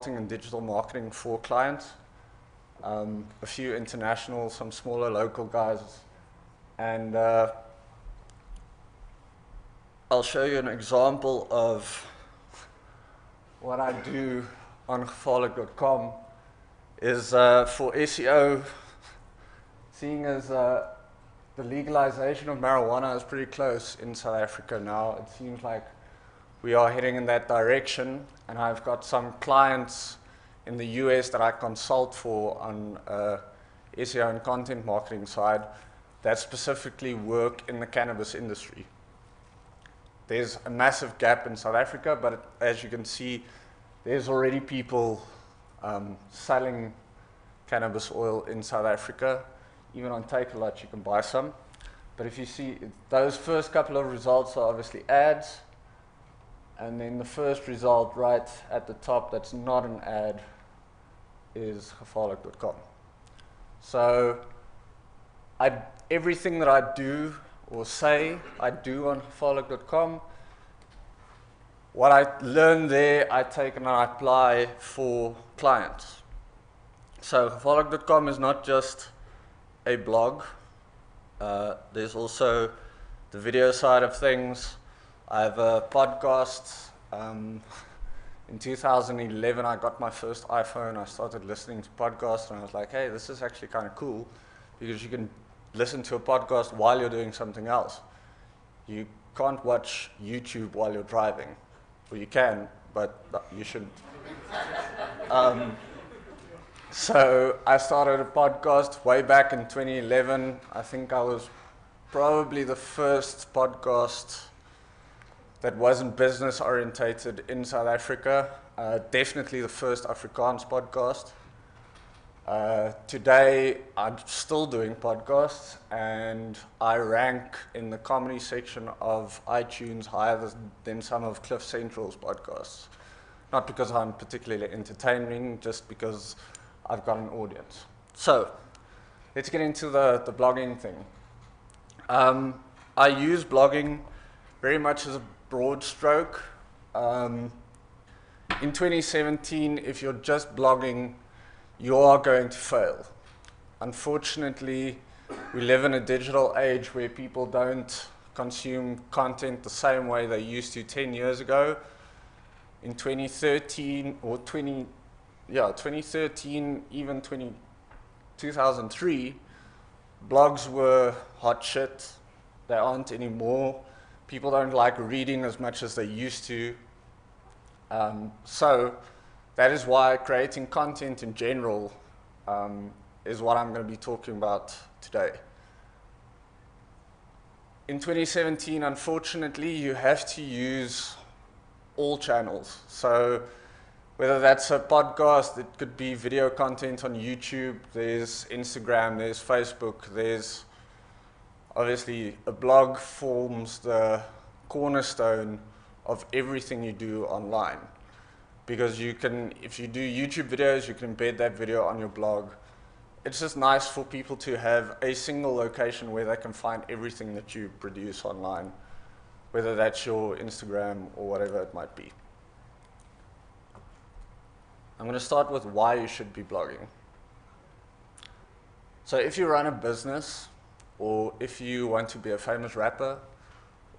and digital marketing for clients. A few international, some smaller local guys, and I'll show you an example of what I do on gevaarlik.com is for SEO, seeing as the legalization of marijuana is pretty close in South Africa now. It seems like we are heading in that direction, and I've got some clients in the US that I consult for on SEO and content marketing side that specifically work in the cannabis industry. There's a massive gap in South Africa, but as you can see, there's already people selling cannabis oil in South Africa. Even on Takealot you can buy some. But if you see, those first couple of results are obviously ads, and then the first result right at the top that's not an ad is gevaarlik.com. So everything that I do or say I do on gevaarlik.com, what I learn there I take and I apply for clients. So gevaarlik.com is not just a blog, there's also the video side of things. I have a podcast. In 2011 I got my first iPhone, I started listening to podcasts, and I was like, hey, this is actually kind of cool, because you can listen to a podcast while you're doing something else. You can't watch YouTube while you're driving. Well, you can, but you shouldn't. So I started a podcast way back in 2011. I think I was probably the first podcast that wasn't business orientated in South Africa. Definitely the first Afrikaans podcast. Today I'm still doing podcasts, and I rank in the comedy section of iTunes higher than some of Cliff Central's podcasts. Not because I'm particularly entertaining, just because I've got an audience. So let's get into the blogging thing. I use blogging very much as a broad stroke. In 2017, if you're just blogging, you are going to fail. Unfortunately, we live in a digital age where people don't consume content the same way they used to 10 years ago. In 2013 or 2013, even 2003, blogs were hot shit. They aren't anymore. People don't like reading as much as they used to. So that is why creating content in general is what I'm going to be talking about today. In 2017, unfortunately, you have to use all channels. So whether that's a podcast, it could be video content on YouTube, there's Instagram, there's Facebook, there's obviously a blog forms the cornerstone of everything you do online. Because you can, if you do YouTube videos, you can embed that video on your blog. It's just nice for people to have a single location where they can find everything that you produce online, whether that's your Instagram or whatever it might be. I'm going to start with why you should be blogging. So if you run a business, or if you want to be a famous rapper,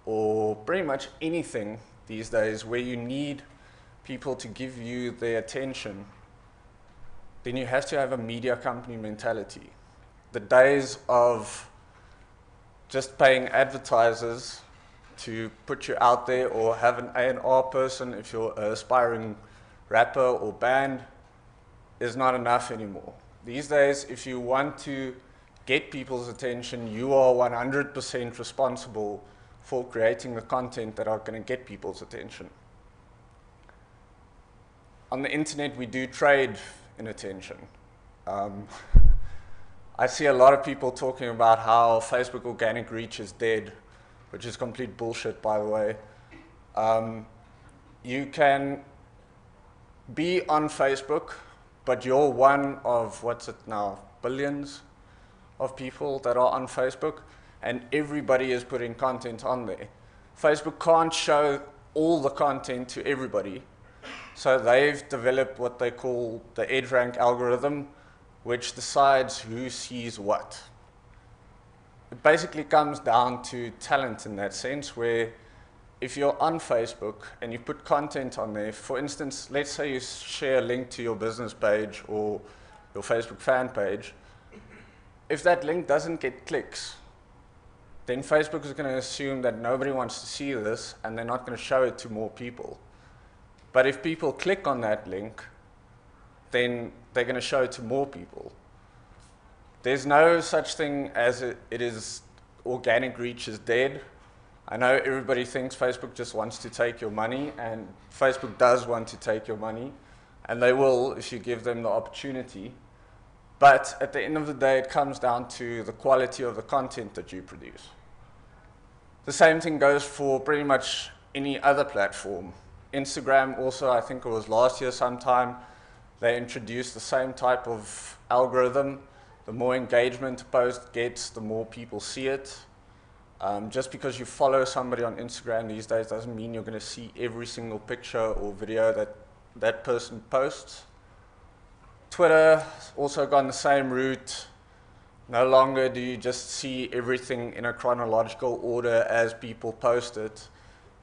or pretty much anything these days where you need people to give you their attention, then you have to have a media company mentality. The days of just paying advertisers to put you out there, or have an A&R person if you're an aspiring rapper or band, is not enough anymore. These days, if you want to get people's attention, you are 100% responsible for creating the content that are going to get people's attention. On the internet, we do trade in attention. I see a lot of people talking about how Facebook organic reach is dead, which is complete bullshit, by the way. You can be on Facebook, but you're one of, what's it now, billions of people that are on Facebook, and everybody is putting content on there. Facebook can't show all the content to everybody, So they've developed what they call the EdgeRank algorithm, which decides who sees what. It basically comes down to talent in that sense, where if you're on Facebook and you put content on there, for instance, let's say you share a link to your business page or your Facebook fan page, if that link doesn't get clicks, then Facebook is going to assume that nobody wants to see this and they're not going to show it to more people. But if people click on that link, then they're going to show it to more people. There's no such thing as it is organic reach is dead. I know everybody thinks Facebook just wants to take your money, and Facebook does want to take your money, and they will if you give them the opportunity. But at the end of the day, it comes down to the quality of the content that you produce. The same thing goes for pretty much any other platform. Instagram also, I think it was last year sometime, they introduced the same type of algorithm. The more engagement a post gets, the more people see it. Just because you follow somebody on Instagram these days doesn't mean you're going to see every single picture or video that that person posts. Twitter also gone the same route. No longer do you just see everything in a chronological order as people post it.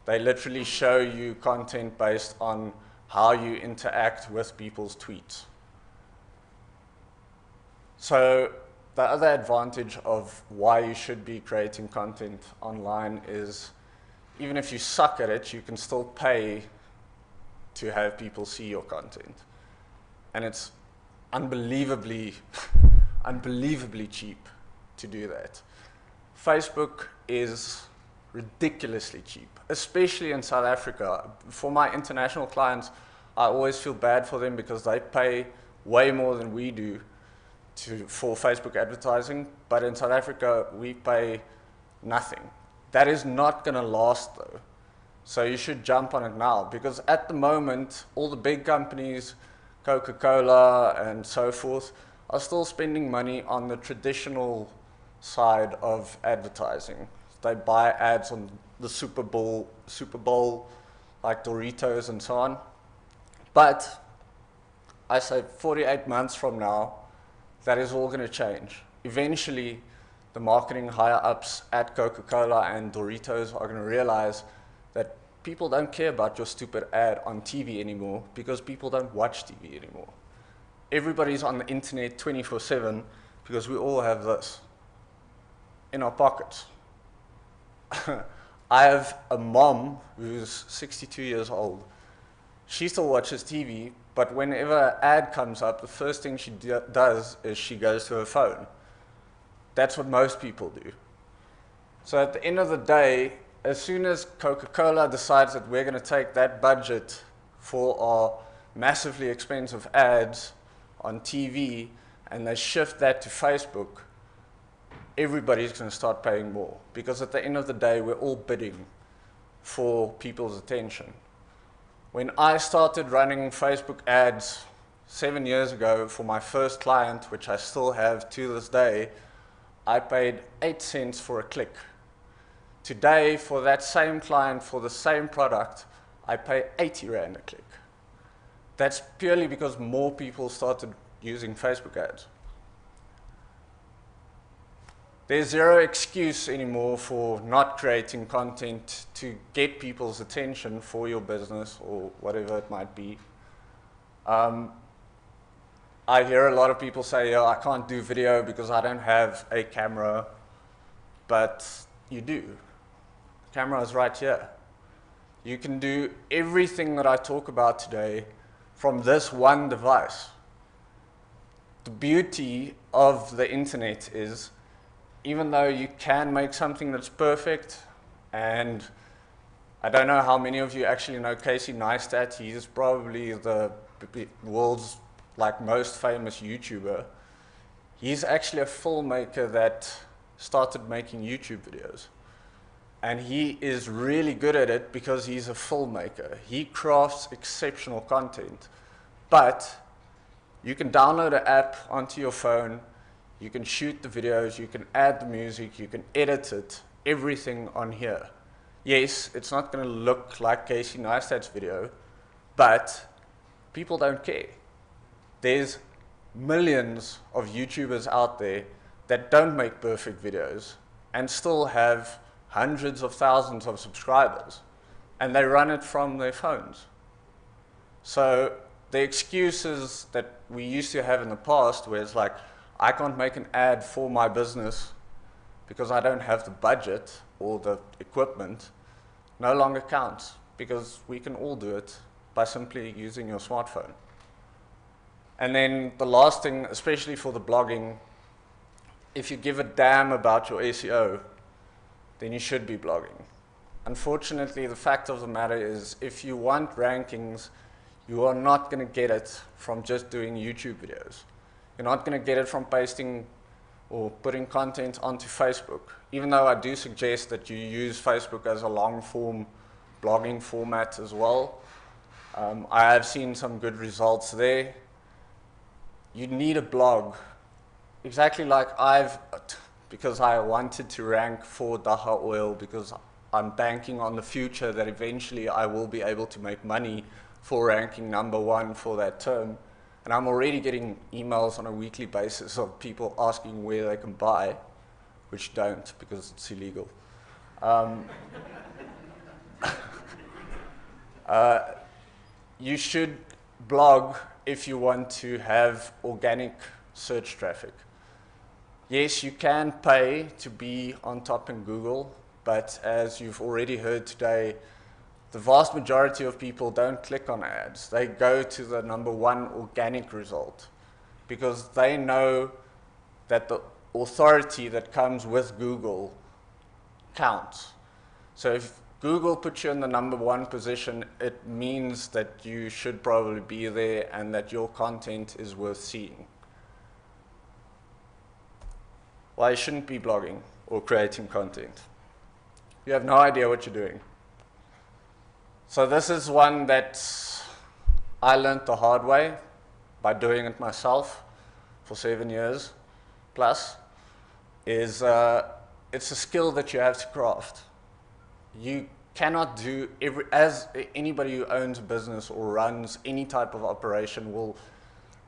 They literally show you content based on how you interact with people's tweets. So the other advantage of why you should be creating content online is even if you suck at it, you can still pay to have people see your content. And it's unbelievably, unbelievably cheap to do that. Facebook is ridiculously cheap, especially in South Africa. For my international clients, I always feel bad for them because they pay way more than we do for Facebook advertising, but in South Africa, we pay nothing. That is not going to last though. So you should jump on it now, because at the moment, all the big companies, Coca-Cola and so forth, are still spending money on the traditional side of advertising. They buy ads on the Super Bowl, like Doritos and so on. But I say 48 months from now, that is all going to change. Eventually, the marketing higher-ups at Coca-Cola and Doritos are going to realize that people don't care about your stupid ad on TV anymore because people don't watch TV anymore. Everybody's on the internet 24/7 because we all have this in our pockets. I have a mom who's 62 years old. She still watches TV, but whenever an ad comes up, the first thing she does is she goes to her phone. That's what most people do. So at the end of the day, as soon as Coca-Cola decides that we're going to take that budget for our massively expensive ads on TV and they shift that to Facebook, everybody's going to start paying more. Because at the end of the day, we're all bidding for people's attention. When I started running Facebook ads 7 years ago for my first client, which I still have to this day, I paid 8 cents for a click. Today, for that same client, for the same product, I pay 80 Rand a click. That's purely because more people started using Facebook ads. There's zero excuse anymore for not creating content to get people's attention for your business or whatever it might be. I hear a lot of people say, "Yeah, I can't do video because I don't have a camera," but you do. The camera is right here. You can do everything that I talk about today from this one device. The beauty of the internet is, even though you can make something that's perfect, and I don't know how many of you actually know Casey Neistat. He's probably the world's most famous YouTuber. He's actually a filmmaker that started making YouTube videos. And he is really good at it because he's a filmmaker. He crafts exceptional content. But you can download an app onto your phone, you can shoot the videos, you can add the music, you can edit it, everything on here. Yes, it's not going to look like Casey Neistat's video, but people don't care. There's millions of YouTubers out there that don't make perfect videos and still have hundreds of thousands of subscribers, and they run it from their phones. So the excuses that we used to have in the past, where it's like, I can't make an ad for my business because I don't have the budget or the equipment, no longer counts, because we can all do it by simply using your smartphone. And then the last thing, especially for the blogging, if you give a damn about your SEO, then you should be blogging. Unfortunately, the fact of the matter is, if you want rankings, you are not going to get it from just doing YouTube videos. You're not going to get it from pasting or putting content onto Facebook, even though I do suggest that you use Facebook as a long-form blogging format as well. I have seen some good results there. You need a blog, exactly like because I wanted to rank for Daha Oil, because I'm banking on the future that eventually I will be able to make money for ranking #1 for that term. And I'm already getting emails on a weekly basis of people asking where they can buy, which don't, because it's illegal. You should blog if you want to have organic search traffic. Yes, you can pay to be on top in Google, but as you've already heard today, the vast majority of people don't click on ads. They go to the #1 organic result because they know that the authority that comes with Google counts. So if Google puts you in the #1 position, it means that you should probably be there and that your content is worth seeing. Why you shouldn't be blogging or creating content? You have no idea what you're doing. So this is one that I learned the hard way by doing it myself for 7 years plus. It's a skill that you have to craft. You cannot do as anybody who owns a business or runs any type of operation will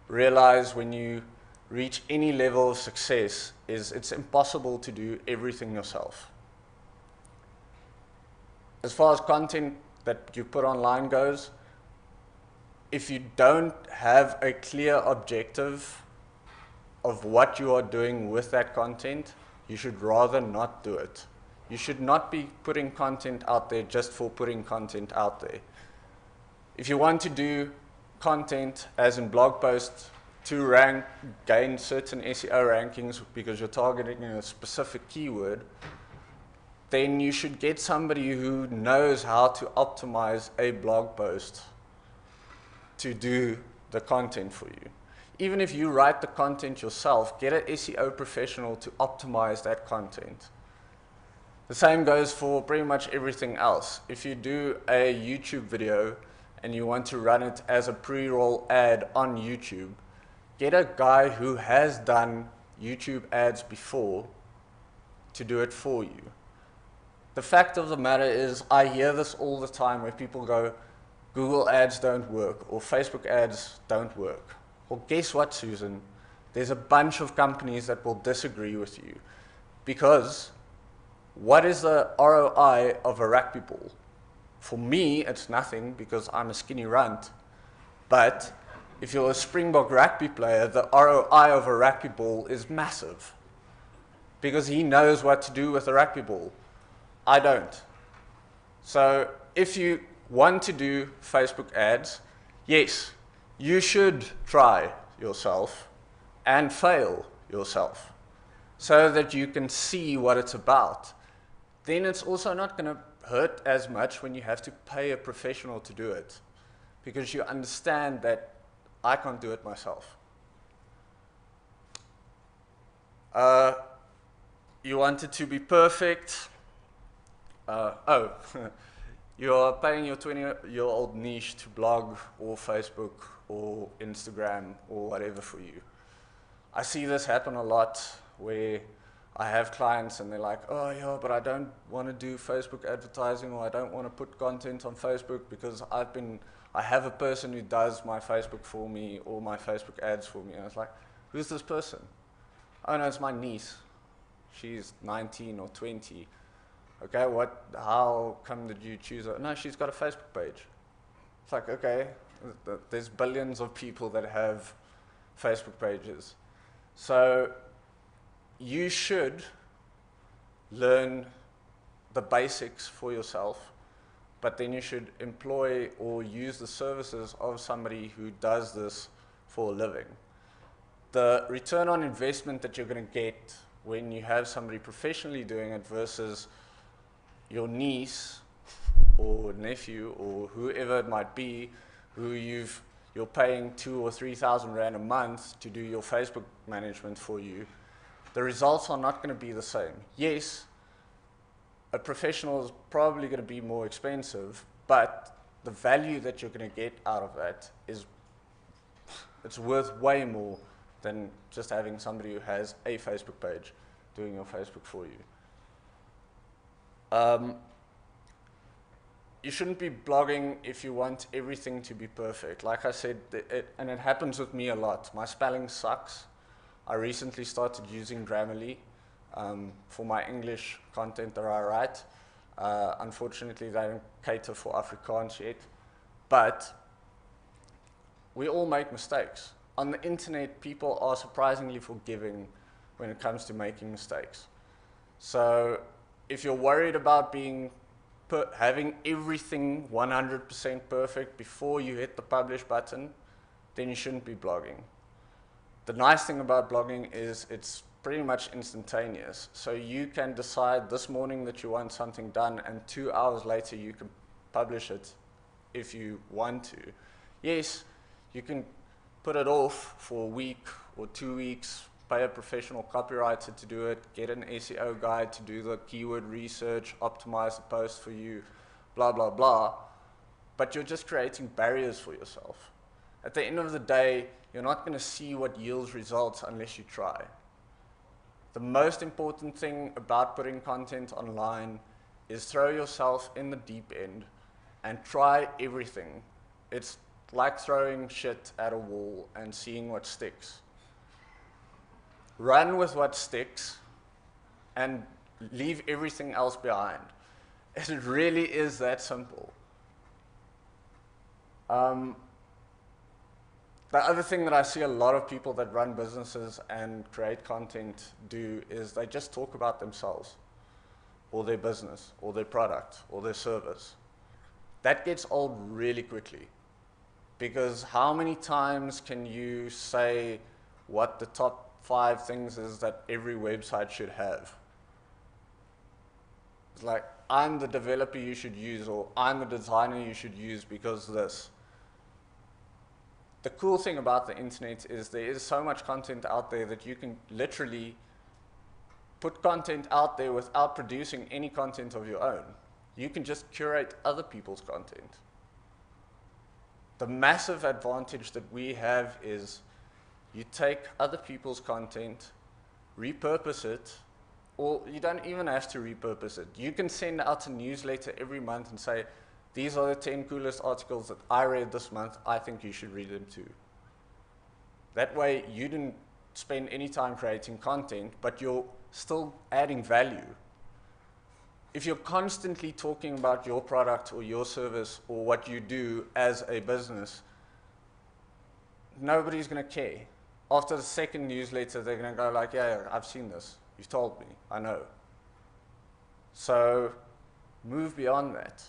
realize when you reach any level of success is it's impossible to do everything yourself. As far as content that you put online goes, if you don't have a clear objective of what you are doing with that content, you should rather not do it. You should not be putting content out there just for putting content out there. If you want to do content, as in blog posts, to gain certain SEO rankings because you're targeting a specific keyword, then you should get somebody who knows how to optimize a blog post to do the content for you. Even if you write the content yourself, get an SEO professional to optimize that content. The same goes for pretty much everything else. If you do a YouTube video and you want to run it as a pre-roll ad on YouTube, get a guy who has done YouTube ads before to do it for you. The fact of the matter is, I hear this all the time where people go, Google ads don't work or Facebook ads don't work. Well, guess what, Susan? There's a bunch of companies that will disagree with you, because what is the ROI of a rugby ball? For me, it's nothing because I'm a skinny runt. But if you're a Springbok rugby player, the ROI of a rugby ball is massive because he knows what to do with a rugby ball. I don't. So if you want to do Facebook ads, yes, you should try yourself and fail yourself so that you can see what it's about. Then it's also not going to hurt as much when you have to pay a professional to do it, because you understand that I can't do it myself. You want it to be perfect. You're paying your 20-year-old niche to blog or Facebook or Instagram or whatever for you. I see this happen a lot where I have clients and they're like, oh yeah, but I don't want to do Facebook advertising, or I don't want to put content on Facebook because I've been I have a person who does my Facebook for me or my Facebook ads for me. And I was like, who's this person? Oh no, it's my niece. She's 19 or 20. Okay, how come did you choose her? No, she's got a Facebook page. It's like, okay, there's billions of people that have Facebook pages. So you should learn the basics for yourself, but then you should employ or use the services of somebody who does this for a living. The return on investment that you're going to get when you have somebody professionally doing it versus your niece or nephew or whoever it might be, who you're paying 2,000 or 3,000 rand a month to do your Facebook management for you, the results are not going to be the same. Yes, a professional is probably going to be more expensive, but the value that you're going to get out of that it's worth way more than just having somebody who has a Facebook page doing your Facebook for you. You shouldn't be blogging if you want everything to be perfect. Like I said, and it happens with me a lot. My spelling sucks. I recently started using Grammarly for my English content that I write. Unfortunately, they don't cater for Afrikaans yet. But we all make mistakes. On the internet, people are surprisingly forgiving when it comes to making mistakes. So if you're worried about having everything 100% perfect before you hit the publish button, then you shouldn't be blogging. The nice thing about blogging is it's pretty much instantaneous. So you can decide this morning that you want something done, and 2 hours later you can publish it if you want to. Yes, you can put it off for a week or 2 weeks, pay a professional copywriter to do it, get an SEO guy to do the keyword research, optimize the post for you, blah, blah, blah. But you're just creating barriers for yourself. At the end of the day, you're not going to see what yields results unless you try. The most important thing about putting content online is throw yourself in the deep end and try everything. It's like throwing shit at a wall and seeing what sticks. Run with what sticks and leave everything else behind. It really is that simple. The other thing that I see a lot of people that run businesses and create content do is they just talk about themselves or their business or their product or their service. That gets old really quickly, because how many times can you say what the top 5 things is that every website should have? It's like, I'm the developer you should use, or I'm the designer you should use because of this. The cool thing about the internet is there is so much content out there that you can literally put content out there without producing any content of your own. You can just curate other people's content. The massive advantage that we have is you take other people's content, repurpose it, or you don't even have to repurpose it. You can send out a newsletter every month and say, these are the 10 coolest articles that I read this month. I think you should read them too. That way, you didn't spend any time creating content, but you're still adding value. If you're constantly talking about your product or your service or what you do as a business, nobody's going to care. After the second newsletter, they're going to go like, yeah, I've seen this. You've told me. I know. So move beyond that.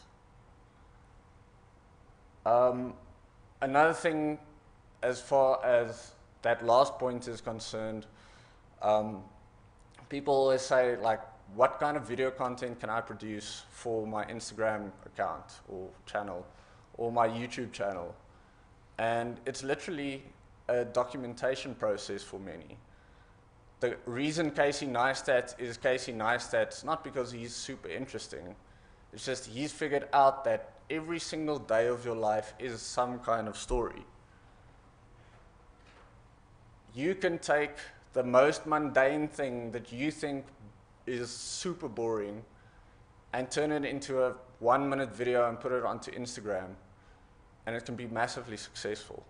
Another thing, as far as that last point is concerned, people always say, like, what kind of video content can I produce for my Instagram account or channel or my YouTube channel? And it's literally a documentation process for many. The reason Casey Neistat is Casey Neistat is not because he's super interesting. It's just he's figured out that every single day of your life is some kind of story. You can take the most mundane thing that you think is super boring and turn it into a 1-minute video and put it onto Instagram. and it can be massively successful.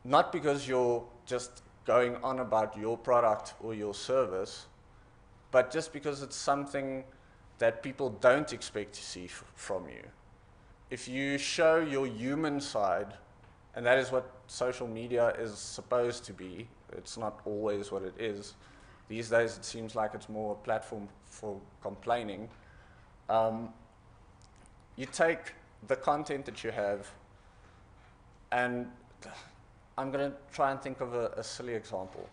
Not because you're just going on about your product or your service, but just because it's something that people don't expect to see from you. If you show your human side, and that is what social media is supposed to be, it's not always what it is. These days it seems like it's more a platform for complaining. You take the content that you have, and I'm going to try and think of a silly example.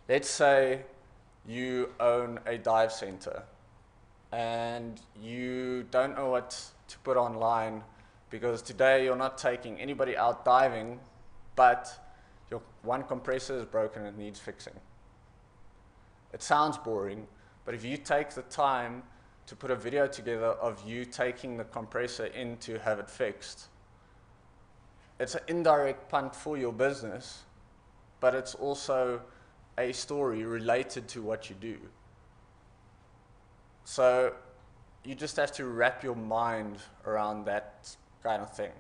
Let's say you own a dive center and you don't know what to put online because today you're not taking anybody out diving, but your one compressor is broken and needs fixing. It sounds boring, but if you take the time to put a video together of you taking the compressor in to have it fixed, it's an indirect punt for your business, but it's also a story related to what you do. So you just have to wrap your mind around that kind of thing.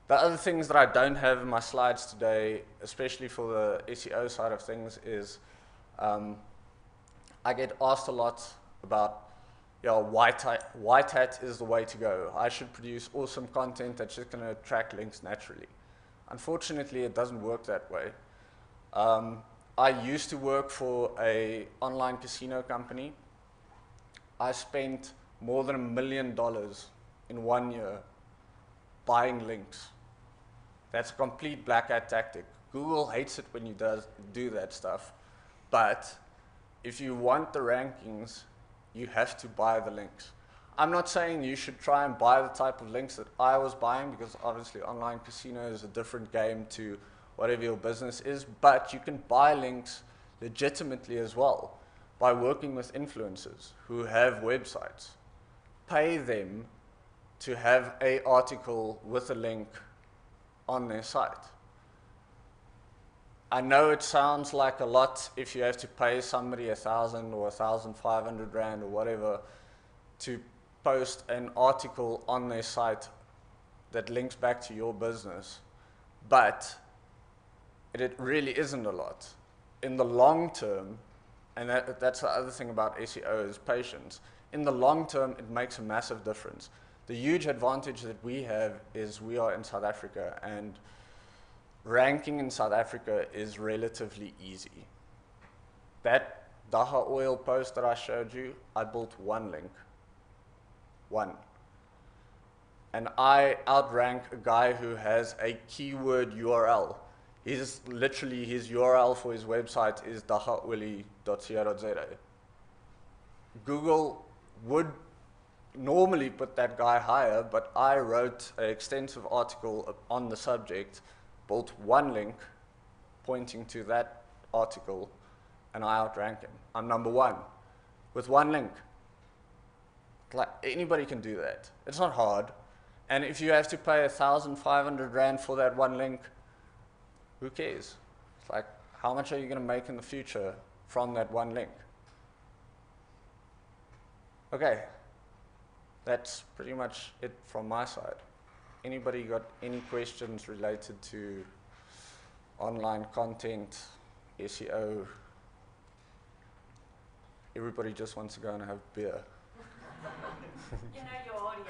The other things that I don't have in my slides today, especially for the SEO side of things, is I get asked a lot about, white hat is the way to go. I should produce awesome content that's just going to attract links naturally. Unfortunately, it doesn't work that way. I used to work for an online casino company. I spent more than $1 million in 1 year buying links. That's a complete black hat tactic. Google hates it when you do that stuff. But if you want the rankings, you have to buy the links. I'm not saying you should try and buy the type of links that I was buying, because obviously online casino is a different game to whatever your business is, but you can buy links legitimately as well by working with influencers who have websites. Pay them to have an article with a link on their site. I know it sounds like a lot if you have to pay somebody 1,000 or 1,500 Rand or whatever to post an article on their site that links back to your business, but it really isn't a lot. In the long term, and that's the other thing about SEO is patience. In the long term, it makes a massive difference. The huge advantage that we have is we are in South Africa, and ranking in South Africa is relatively easy. That Daha oil post that I showed you, I built one link. One. And I outrank a guy who has a keyword URL. Literally his URL for his website is dahaoli.co.za. Google would normally put that guy higher, but I wrote an extensive article on the subject, built one link pointing to that article, and I outrank him. I'm number one with one link. Like, anybody can do that. It's not hard. And if you have to pay 1,500 Rand for that one link, who cares? It's like, how much are you going to make in the future from that one link? Okay, that's pretty much it from my side. Anybody got any questions related to online content, SEO? Everybody just wants to go and have beer. You know your audience.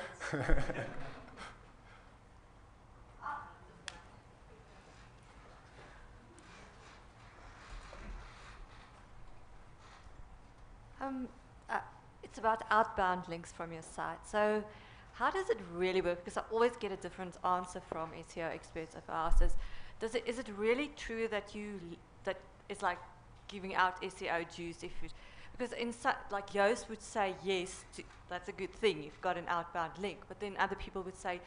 It's about outbound links from your site. So how does it really work? Because I always get a different answer from SEO experts I've asked. Is it really true that that it's like giving out SEO juice? Because like Joost would say, yes, that's a good thing, you've got an outbound link. But then other people would say,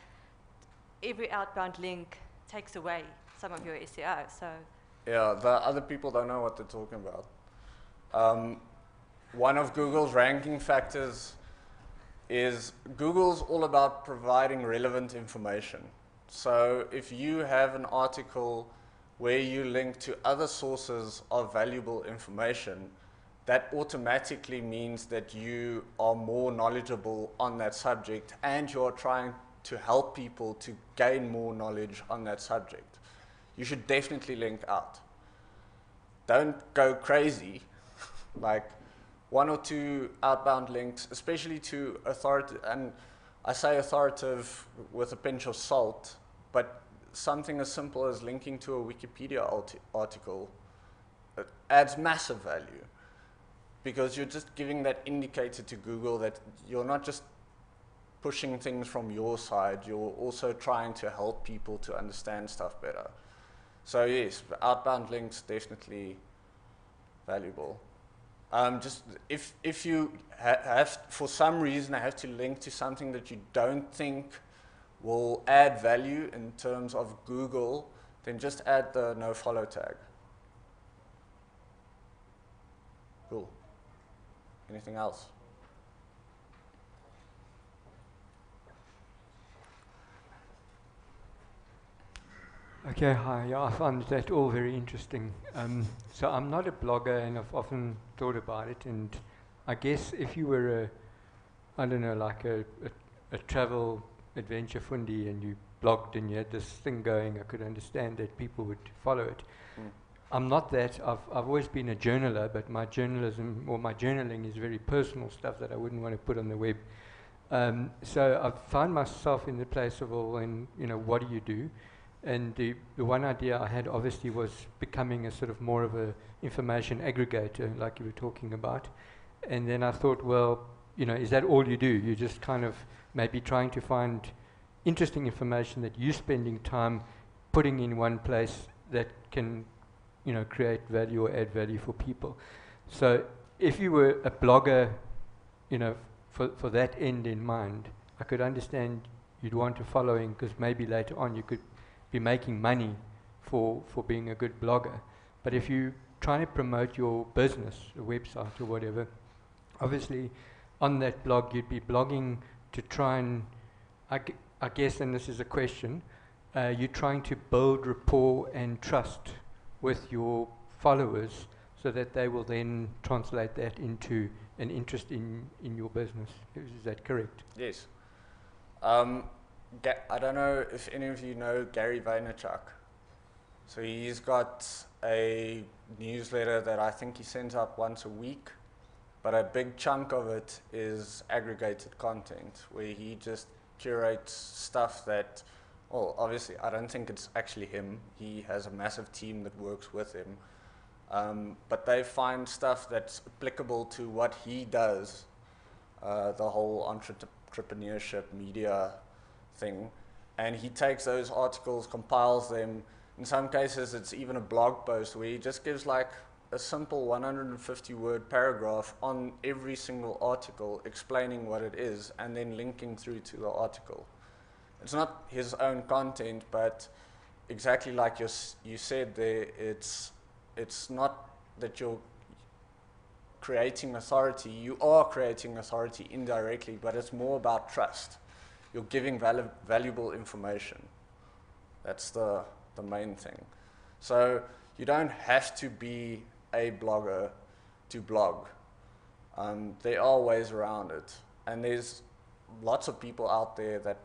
every outbound link takes away some of your SEO. So yeah, the other people don't know what they're talking about. One of Google's ranking factors is Google's all about providing relevant information. So if you have an article where you link to other sources of valuable information, that automatically means that you are more knowledgeable on that subject and you're trying to help people to gain more knowledge on that subject, you should definitely link out. Don't go crazy, like 1 or 2 outbound links, especially to authoritative, and I say authoritative with a pinch of salt, but something as simple as linking to a Wikipedia article adds massive value, because you're just giving that indicator to Google that you're not just pushing things from your side, you're also trying to help people to understand stuff better. So yes, outbound links definitely valuable. Just if you have, for some reason, have to link to something that you don't think will add value in terms of Google, then just add the no follow tag. Cool. Anything else? Okay, hi. Yeah, I found that all very interesting. So I'm not a blogger, and I've often thought about it. And I guess if you were I don't know, like a travel adventure fundi, and you blogged and you had this thing going, I could understand that people would follow it. Mm. I'm not that. I've always been a journaler, but my journalism or my journaling is very personal stuff that I wouldn't want to put on the web. So I've found myself in the place of, well, and what do you do? And the one idea I had obviously was becoming a sort of more of a information aggregator, like you were talking about. And then I thought, well, is that all you do? You're just kind of maybe trying to find interesting information that you're spending time putting in one place that can, create value or add value for people. So if you were a blogger, for that end in mind, I could understand you'd want to following, because maybe later on you could be making money for being a good blogger. But if you're trying to promote your business, a website or whatever, obviously on that blog you'd be blogging to try and, I guess, and this is a question, you're trying to build rapport and trust with your followers so that they will then translate that into an interest in your business. Is that correct? Yes. I don't know if any of you know Gary Vaynerchuk. So he's got a newsletter that I think he sends out once a week, but a big chunk of it is aggregated content where he just curates stuff that, well, obviously I don't think it's actually him. He has a massive team that works with him. But they find stuff that's applicable to what he does, the whole entrepreneurship media thing, and he takes those articles, compiles them. In some cases it's even a blog post where he just gives like a simple 150 word paragraph on every single article explaining what it is and then linking through to the article. It's not his own content, but exactly like you said there, it's not that you're creating authority, you are creating authority indirectly, but it's more about trust. You're giving valuable information. That's the main thing. So you don't have to be a blogger to blog. There are ways around it. And there's lots of people out there that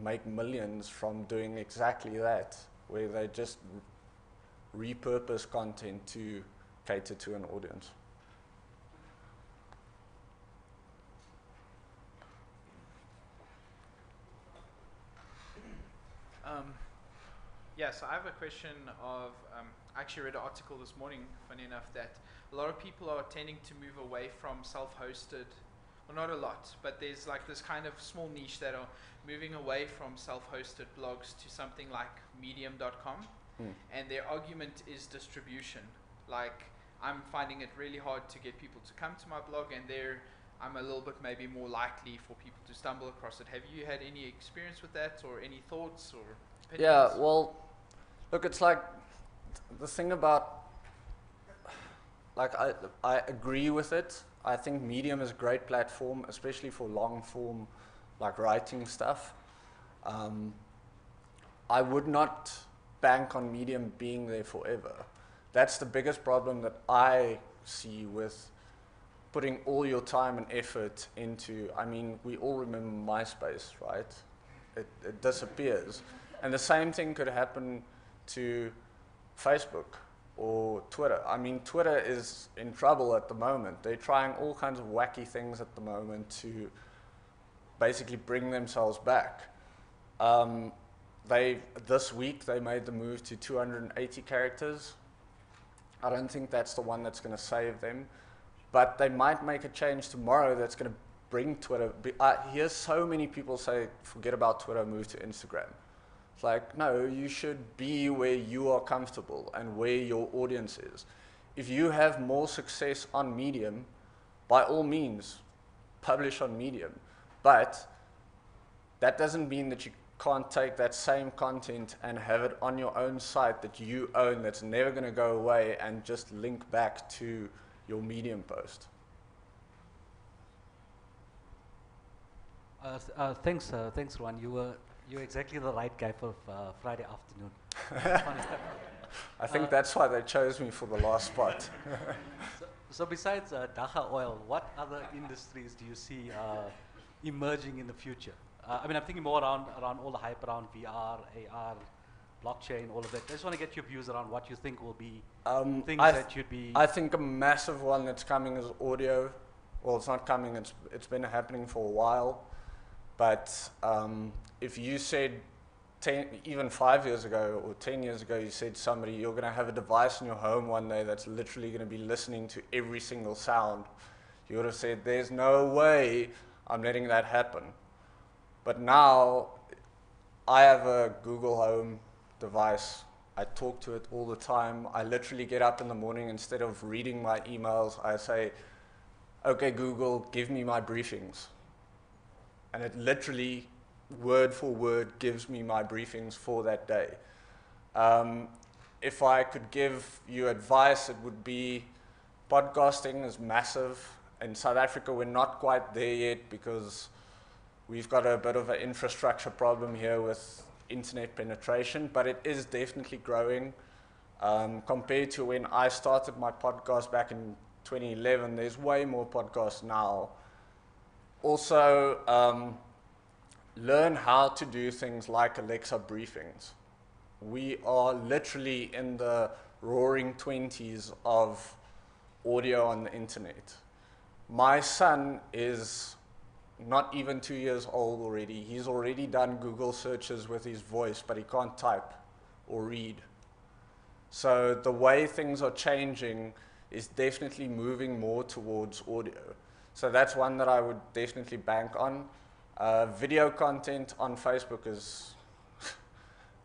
make millions from doing exactly that, where they just repurpose content to cater to an audience. Yeah, so I have a question of, I actually read an article this morning, funny enough, that a lot of people are tending to move away from self-hosted, well, not a lot, but there's like this kind of small niche that are moving away from self-hosted blogs to something like medium.com, and their argument is distribution. Like, I'm finding it really hard to get people to come to my blog, and I'm a little bit maybe more likely for people to stumble across it. Have you had any experience with that, or any thoughts or opinions? Yeah, well, look, it's like the thing about, like, I agree with it. I think Medium is a great platform, especially for long form, like writing stuff. I would not bank on Medium being there forever. That's the biggest problem that I see with putting all your time and effort into, I mean, we all remember MySpace, right? it disappears. And the same thing could happen to Facebook or Twitter. I mean, Twitter is in trouble at the moment. They're trying all kinds of wacky things at the moment to basically bring themselves back. This week they made the move to 280 characters. I don't think that's the one that's going to save them, but they might make a change tomorrow that's going to bring Twitter. I hear so many people say, forget about Twitter, move to Instagram. It's like, no, you should be where you are comfortable and where your audience is. If you have more success on Medium, by all means, publish on Medium. But that doesn't mean that you can't take that same content and have it on your own site that you own, that's never going to go away, and just link back to your Medium post. Thanks, Rowan. You're exactly the right guy for Friday afternoon. I think that's why they chose me for the last spot. So besides Dacha Oil, what other industries do you see emerging in the future? I mean, I'm thinking more around all the hype around VR, AR, blockchain, all of that. I just want to get your views around what you think will be things that you'd be... I think a massive one that's coming is audio. Well, it's not coming, it's been happening for a while. But if you said, even 5 years ago or 10 years ago, you said somebody, you're going to have a device in your home one day that's literally going to be listening to every single sound, you would have said, there's no way I'm letting that happen. But now, I have a Google Home device. I talk to it all the time. I literally get up in the morning, instead of reading my emails, I say, okay, Google, give me my briefings. And it literally, word for word, gives me my briefings for that day. If I could give you advice, it would be podcasting is massive. In South Africa, we're not quite there yet because we've got a bit of an infrastructure problem here with internet penetration, but it is definitely growing. Compared to when I started my podcast back in 2011, there's way more podcasts now. Also, learn how to do things like Alexa briefings. We are literally in the roaring 20s of audio on the internet. My son is not even 2 years old already. He's already done Google searches with his voice, but he can't type or read. So the way things are changing is definitely moving more towards audio. So that's one that I would definitely bank on. Video content on Facebook is,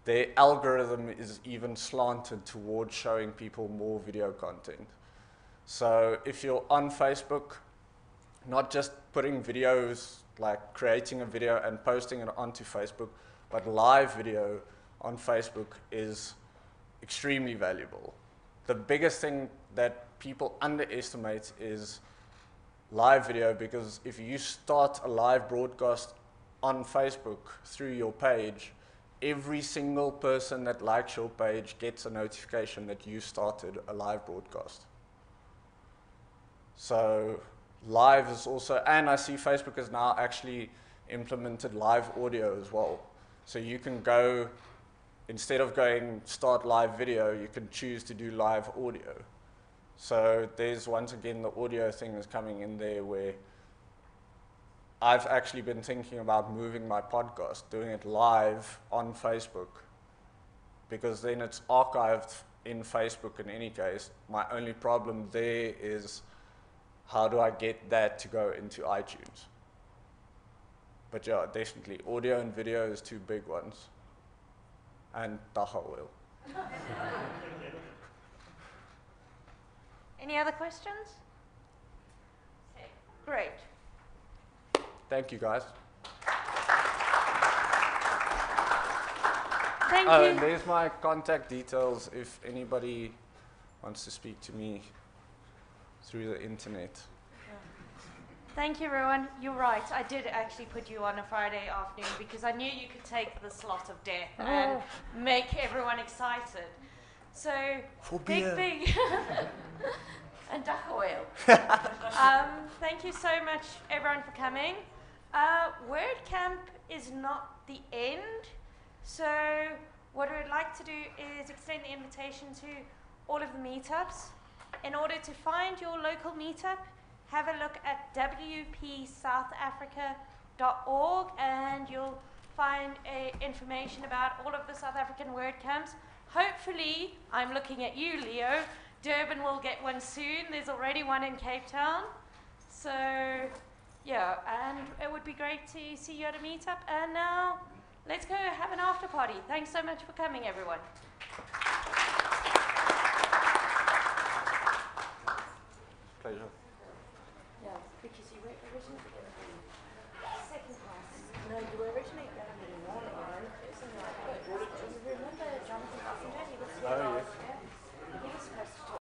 their algorithm is even slanted towards showing people more video content. So if you're on Facebook, not just putting videos, like creating a video and posting it onto Facebook, but live video on Facebook is extremely valuable. The biggest thing that people underestimate is live video, because if you start a live broadcast on Facebook through your page, every single person that likes your page gets a notification that you started a live broadcast. So live is also, and I see Facebook has now actually implemented live audio as well. So you can go, instead of going start live video, you can choose to do live audio. So there's, once again, the audio thing is coming in there, where I've actually been thinking about moving my podcast, doing it live on Facebook, because then it's archived in Facebook in any case. My only problem there is, how do I get that to go into iTunes? But yeah, definitely audio and video is two big ones. And Dacha Oil. Any other questions? Okay, great. Thank you, guys. Thank you. And there's my contact details if anybody wants to speak to me through the internet. Thank you, Rowan. You're right. I did actually put you on a Friday afternoon because I knew you could take the slot of death and make everyone excited. So, For big. And Dacha Oil. Thank you so much, everyone, for coming. WordCamp is not the end. So what we'd like to do is extend the invitation to all of the meetups. In order to find your local meetup, have a look at wpsouthafrica.org and you'll find information about all of the South African WordCamps. Hopefully, I'm looking at you, Leo, Durban will get one soon. There's already one in Cape Town. So, yeah, and it would be great to see you at a meetup. And now, let's go have an after party. Thanks so much for coming, everyone.